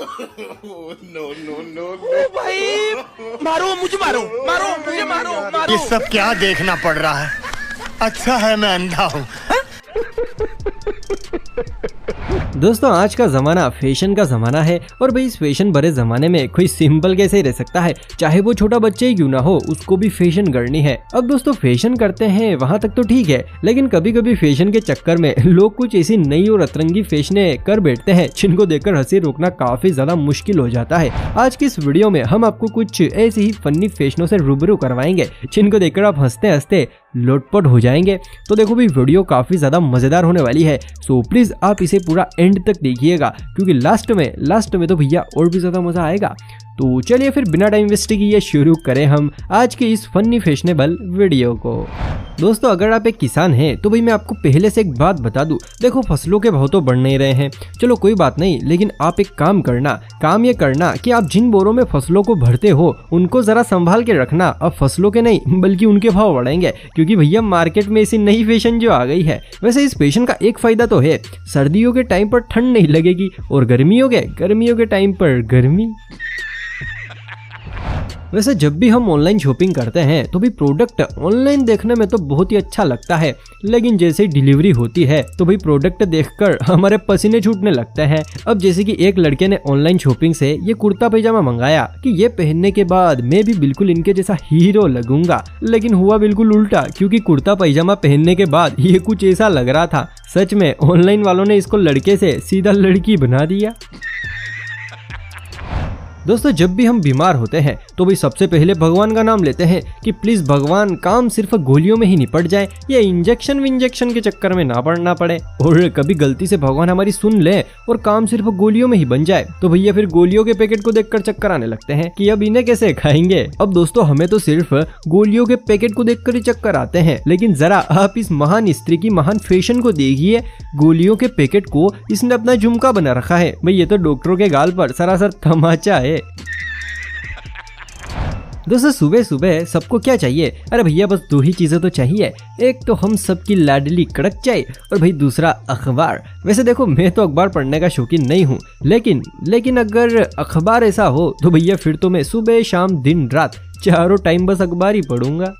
No no no भाई, मारो मुझे, मारो। ये सब क्या देखना पड़ रहा है? अच्छा है मैं अंधा हूँ। दोस्तों आज का जमाना फैशन का जमाना है और भाई इस फैशन भरे जमाने में कोई सिंपल कैसे ही रह सकता है, चाहे वो छोटा बच्चे ही क्यों ना हो, उसको भी फैशन करनी है। अब दोस्तों फैशन करते हैं वहाँ तक तो ठीक है, लेकिन कभी कभी फैशन के चक्कर में लोग कुछ ऐसी नई और अतरंगी फैशनें कर बैठते हैं जिनको देखकर हंसी रोकना काफी ज्यादा मुश्किल हो जाता है। आज की इस वीडियो में हम आपको कुछ ऐसी ही फनी फैशनों से रूबरू करवाएंगे जिनको देखकर आप हंसते हंसते लोटपट हो जाएंगे। तो देखो भाई वीडियो काफी ज्यादा मजेदार होने वाली है, सो प्लीज आप इसे पूरा एंड तक देखिएगा क्योंकि लास्ट में तो भैया और भी ज्यादा मजा आएगा। तो चलिए फिर बिना टाइम वेस्ट किए शुरू करें हम आज के इस फनी फैशनेबल वीडियो को। दोस्तों अगर आप एक किसान हैं तो भाई मैं आपको पहले से एक बात बता दूं, देखो फसलों के भाव तो बढ़ नहीं रहे हैं, चलो कोई बात नहीं, लेकिन आप एक काम ये करना कि आप जिन बोरों में फसलों को भरते हो उनको जरा संभाल के रखना। अब फसलों के नहीं बल्कि उनके भाव बढ़ेंगे क्योंकि भैया मार्केट में ऐसी नई फैशन जो आ गई है। वैसे इस फैशन का एक फायदा तो है, सर्दियों के टाइम पर ठंड नहीं लगेगी और गर्मियों के टाइम पर गर्मी। वैसे जब भी हम ऑनलाइन शॉपिंग करते हैं तो भी प्रोडक्ट ऑनलाइन देखने में तो बहुत ही अच्छा लगता है, लेकिन जैसे ही डिलीवरी होती है तो भाई प्रोडक्ट देखकर हमारे पसीने छूटने लगते हैं। अब जैसे कि एक लड़के ने ऑनलाइन शॉपिंग से ये कुर्ता पैजामा मंगाया कि ये पहनने के बाद मैं भी बिल्कुल इनके जैसा हीरो लगूंगा, लेकिन हुआ बिल्कुल उल्टा क्योंकि कुर्ता पैजामा पहनने के बाद ये कुछ ऐसा लग रहा था, सच में ऑनलाइन वालों ने इसको लड़के से सीधा लड़की बना दिया। दोस्तों जब भी हम बीमार होते हैं तो भाई सबसे पहले भगवान का नाम लेते हैं कि प्लीज भगवान काम सिर्फ गोलियों में ही निपट जाए, ये इंजेक्शन के चक्कर में ना पड़ना पड़े। और कभी गलती से भगवान हमारी सुन ले और काम सिर्फ गोलियों में ही बन जाए तो भैया फिर गोलियों के पैकेट को देखकर चक्कर आने लगते हैं कि अब इन्हें कैसे खाएंगे। अब दोस्तों हमें तो सिर्फ गोलियों के पैकेट को देखकर ही चक्कर आते हैं, लेकिन जरा आप इस महान स्त्री की महान फैशन को देखिए, गोलियों के पैकेट को इसने अपना झुमका बना रखा है। भाई ये तो डॉक्टरों के गाल पर सरासर तमाचा है। दोस्तों सुबह सुबह सबको क्या चाहिए? अरे भैया बस दो ही चीजें तो चाहिए, एक तो हम सबकी लाडली कड़क चाय और भाई दूसरा अखबार। वैसे देखो मैं तो अखबार पढ़ने का शौकीन नहीं हूँ, लेकिन अगर अखबार ऐसा हो तो भैया फिर तो मैं सुबह शाम दिन रात चारों टाइम बस अखबार ही पढ़ूंगा।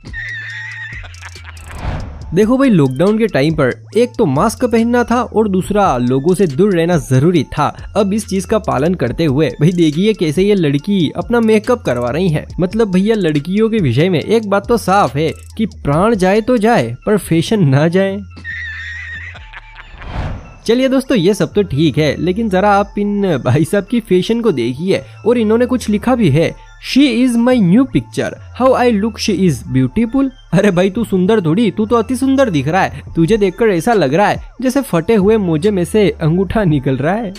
देखो भाई लॉकडाउन के टाइम पर एक तो मास्क पहनना था और दूसरा लोगों से दूर रहना जरूरी था। अब इस चीज का पालन करते हुए भाई देखिए कैसे ये लड़की अपना मेकअप करवा रही है। मतलब भैया लड़कियों के विषय में एक बात तो साफ है कि प्राण जाए तो जाए पर फैशन ना जाए। चलिए दोस्तों ये सब तो ठीक है, लेकिन जरा आप इन भाई साहब की फैशन को देखिए और इन्होंने कुछ लिखा भी है, she is my new picture, how I look she is beautiful. अरे भाई तू सुंदर थोड़ी, तू तो अति सुंदर दिख रहा है, तुझे देखकर ऐसा लग रहा है जैसे फटे हुए मोजे में से अंगूठा निकल रहा है।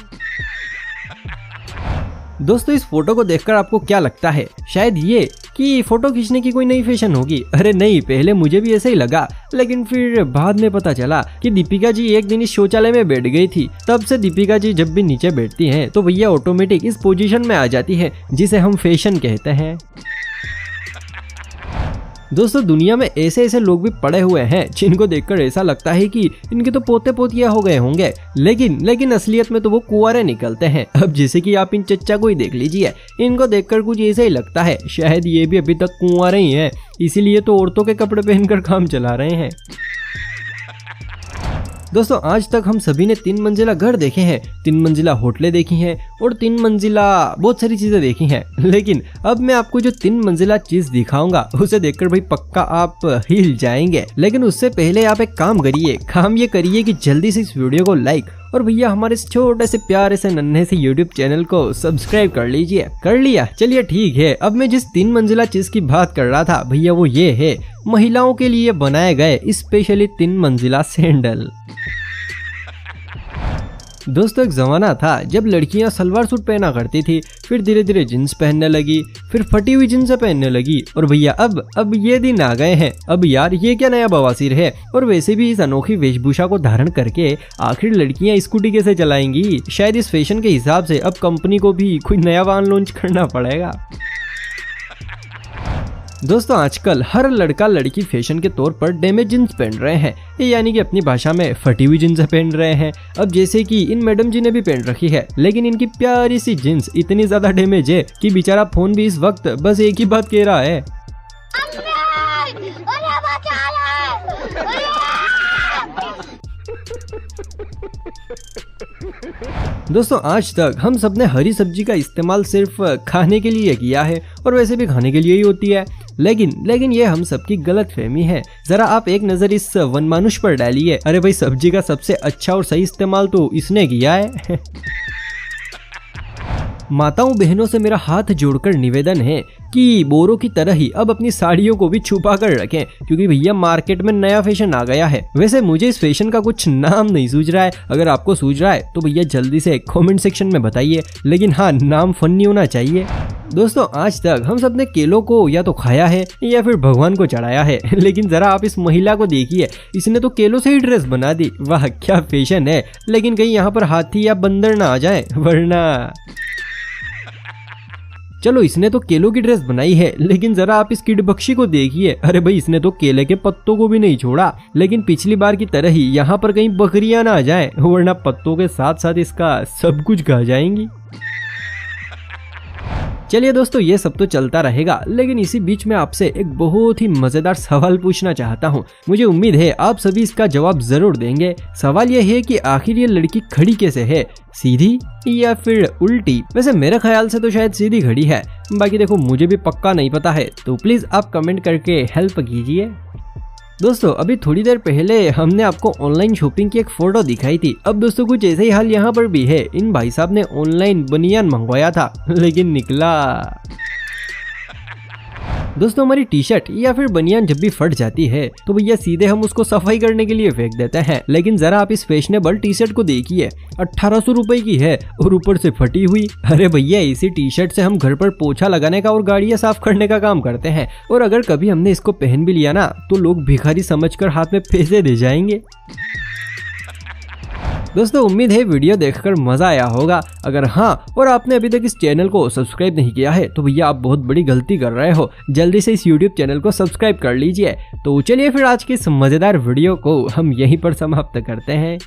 दोस्तों इस फोटो को देखकर आपको क्या लगता है? शायद ये कि फोटो खींचने की कोई नई फैशन होगी। अरे नहीं, पहले मुझे भी ऐसे ही लगा, लेकिन फिर बाद में पता चला कि दीपिका जी एक दिन इस शौचालय में बैठ गई थी। तब से दीपिका जी जब भी नीचे बैठती हैं तो भैया ऑटोमेटिक इस पोजीशन में आ जाती है जिसे हम फैशन कहते हैं। दोस्तों दुनिया में ऐसे लोग भी पड़े हुए हैं जिनको देखकर ऐसा लगता है कि इनके तो पोते पोतियां हो गए होंगे, लेकिन असलियत में तो वो कुंवारे निकलते हैं। अब जैसे कि आप इन चच्चा को ही देख लीजिए, इनको देखकर कुछ ऐसा ही लगता है शायद ये भी अभी तक कुंवारे ही हैं, इसीलिए तो औरतों के कपड़े पहनकर काम चला रहे हैं। दोस्तों आज तक हम सभी ने 3 मंजिला घर देखे हैं, 3 मंजिला होटलें देखी हैं और 3 मंजिला बहुत सारी चीजें देखी हैं, लेकिन अब मैं आपको जो 3 मंजिला चीज दिखाऊंगा उसे देखकर भाई पक्का आप हिल जाएंगे। लेकिन उससे पहले आप एक काम ये करिए कि जल्दी से इस वीडियो को लाइक और भैया हमारे इस छोटे से प्यारे से नन्हे से YouTube चैनल को सब्सक्राइब कर लीजिए। कर लिया? चलिए ठीक है। अब मैं जिस 3 मंजिला चीज की बात कर रहा था भैया वो ये है महिलाओं के लिए बनाए गए स्पेशली 3 मंजिला सैंडल। दोस्तों एक जमाना था जब लड़कियां सलवार सूट पहना करती थी, फिर धीरे धीरे जींस पहनने लगी, फिर फटी हुई जींस पहनने लगी और भैया अब ये दिन आ गए हैं। अब यार ये क्या नया बवासीर है? और वैसे भी इस अनोखी वेशभूषा को धारण करके आखिर लड़कियां स्कूटी कैसे चलाएंगी? शायद इस फैशन के हिसाब से अब कंपनी को भी कोई नया वाहन लॉन्च करना पड़ेगा। दोस्तों आजकल हर लड़का लड़की फैशन के तौर पर डैमेज जींस पहन रहे हैं, यानी कि अपनी भाषा में फटी हुई जींस पहन रहे हैं। अब जैसे कि इन मैडम जी ने भी पहन रखी है, लेकिन इनकी प्यारी सी जींस इतनी ज्यादा डैमेज है कि बेचारा फोन भी इस वक्त बस एक ही बात कह रहा है। दोस्तों आज तक हम सबने हरी सब्जी का इस्तेमाल सिर्फ खाने के लिए किया है, और वैसे भी खाने के लिए ही होती है, लेकिन ये हम सबकी गलत फहमी है। जरा आप एक नजर इस वनमानुष पर डालिए। अरे भाई, सब्जी का सबसे अच्छा और सही इस्तेमाल तो इसने किया है। माताओं बहनों से मेरा हाथ जोड़कर निवेदन है कि बोरों की तरह ही अब अपनी साड़ियों को भी छुपा कर रखें, क्योंकि भैया मार्केट में नया फैशन आ गया है। वैसे मुझे इस फैशन का कुछ नाम नहीं सूझ रहा है, अगर आपको सूझ रहा है तो भैया जल्दी से कमेंट सेक्शन में बताइए, लेकिन हाँ, नाम फनी होना चाहिए। दोस्तों आज तक हम सबने केलों को या तो खाया है या फिर भगवान को चढ़ाया है, लेकिन जरा आप इस महिला को देखिए, इसने तो केलों से ही ड्रेस बना दी। वाह क्या फैशन है, लेकिन कहीं यहाँ पर हाथी या बंदर ना आ जाए, वरना। चलो इसने तो केलों की ड्रेस बनाई है, लेकिन जरा आप इस किड बख्शी को देखिए। अरे भाई, इसने तो केले के पत्तों को भी नहीं छोड़ा, लेकिन पिछली बार की तरह ही यहाँ पर कहीं बकरियां ना आ जाएं, वरना पत्तों के साथ साथ इसका सब कुछ खा जाएंगी। चलिए दोस्तों, ये सब तो चलता रहेगा, लेकिन इसी बीच में आपसे एक बहुत ही मजेदार सवाल पूछना चाहता हूँ। मुझे उम्मीद है आप सभी इसका जवाब जरूर देंगे। सवाल ये है कि आखिर ये लड़की खड़ी कैसे है, सीधी या फिर उल्टी? वैसे मेरे ख्याल से तो शायद सीधी खड़ी है, बाकी देखो मुझे भी पक्का नहीं पता है, तो प्लीज आप कमेंट करके हेल्प कीजिए। दोस्तों अभी थोड़ी देर पहले हमने आपको ऑनलाइन शॉपिंग की एक फोटो दिखाई थी। अब दोस्तों कुछ ऐसे ही हाल यहाँ पर भी है। इन भाई साहब ने ऑनलाइन बनियान मंगवाया था, लेकिन निकला। दोस्तों हमारी टी शर्ट या फिर बनियान जब भी फट जाती है तो भैया सीधे हम उसको सफाई करने के लिए फेंक देते हैं, लेकिन जरा आप इस फैशनेबल टी शर्ट को देखिए, 1800 रुपए की है और ऊपर से फटी हुई। अरे भैया, इसी टी शर्ट से हम घर पर पोछा लगाने का और गाड़ियां साफ करने का काम करते हैं, और अगर कभी हमने इसको पहन भी लिया ना तो लोग भिखारी समझकर हाथ में पैसे दे जाएंगे। दोस्तों उम्मीद है वीडियो देखकर मजा आया होगा। अगर हाँ और आपने अभी तक इस चैनल को सब्सक्राइब नहीं किया है तो भैया आप बहुत बड़ी गलती कर रहे हो, जल्दी से इस YouTube चैनल को सब्सक्राइब कर लीजिए। तो चलिए फिर आज की इस मजेदार वीडियो को हम यहीं पर समाप्त करते हैं।